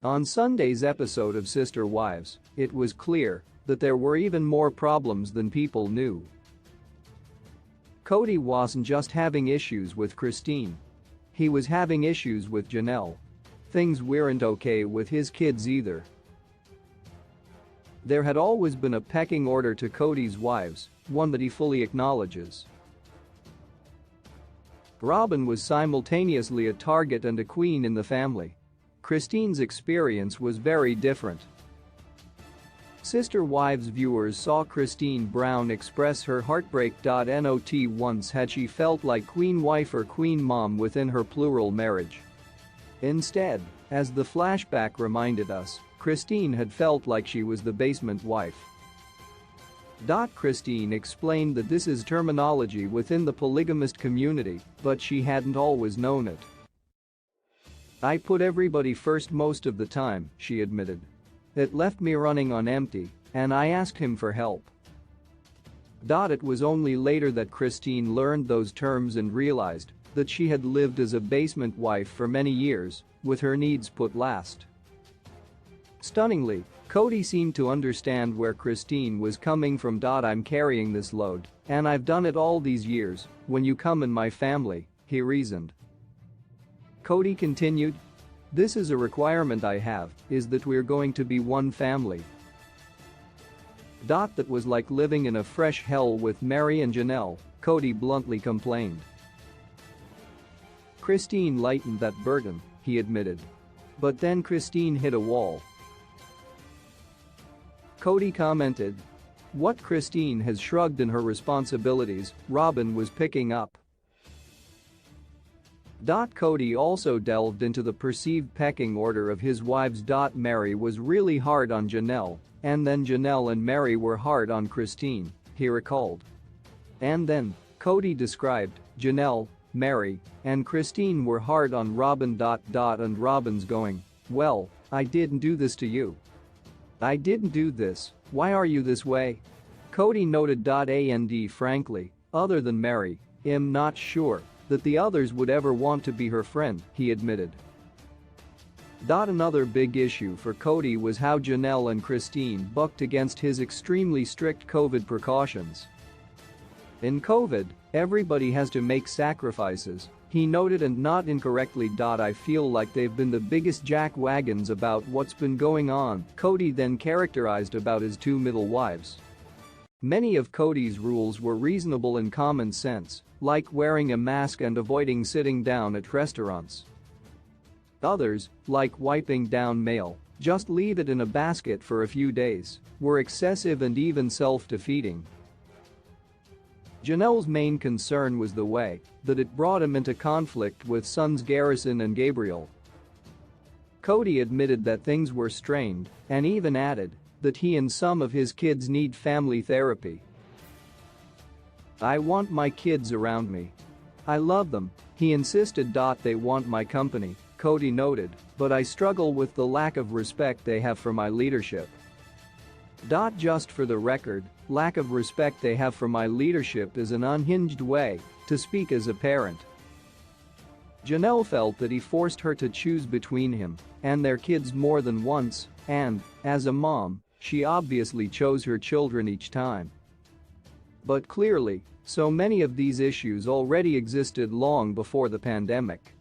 On Sunday's episode of Sister Wives, it was clear that there were even more problems than people knew. Kody wasn't just having issues with Christine. He was having issues with Janelle. Things weren't okay with his kids either. There had always been a pecking order to Kody's wives, one that he fully acknowledges. Robyn was simultaneously a target and a queen in the family. Christine's experience was very different. Sister Wives viewers saw Christine Brown express her heartbreak. Not once had she felt like queen wife or queen mom within her plural marriage. Instead, as the flashback reminded us, Christine had felt like she was the basement wife. Christine explained that this is terminology within the polygamist community, but she hadn't always known it. "I put everybody first most of the time," she admitted. "It left me running on empty, and I asked him for help." It was only later that Christine learned those terms and realized that she had lived as a basement wife for many years, with her needs put last. Stunningly, Kody seemed to understand where Christine was coming from. "I'm carrying this load, and I've done it all these years. When you come in my family," he reasoned. Kody continued, "This is a requirement I have, is that we're going to be one family." That was like living in a fresh hell with Mary and Janelle, Kody bluntly complained. Christine lightened that burden, he admitted. But then Christine hit a wall. Kody commented. What Christine has shrugged in her responsibilities, Robyn was picking up. Kody also delved into the perceived pecking order of his wives. Mary was really hard on Janelle, and then Janelle and Mary were hard on Christine, he recalled. And then, Kody described, Janelle, Mary, and Christine were hard on Robyn. And Robyn's going, "Well, I didn't do this to you. I didn't do this, why are you this way?" Kody noted. And frankly, other than Mary, I'm not sure that the others would ever want to be her friend, he admitted. Another big issue for Kody was how Janelle and Christine bucked against his extremely strict COVID precautions. In COVID, everybody has to make sacrifices, he noted, and not incorrectly. I feel like they've been the biggest jackwagons about what's been going on, Kody then characterized about his two middle wives. Many of Kody's rules were reasonable and common sense, like wearing a mask and avoiding sitting down at restaurants. Others, like wiping down mail, just leave it in a basket for a few days, were excessive and even self-defeating. Janelle's main concern was the way that it brought him into conflict with sons Garrison and Gabriel. Kody admitted that things were strained and even added that he and some of his kids need family therapy. "I want my kids around me. I love them," he insisted. "They want my company," Kody noted, "but I struggle with the lack of respect they have for my leadership." Just for the record, lack of respect they have for my leadership is an unhinged way to speak as a parent. Janelle felt that he forced her to choose between him and their kids more than once, and, as a mom, she obviously chose her children each time. But clearly, so many of these issues already existed long before the pandemic.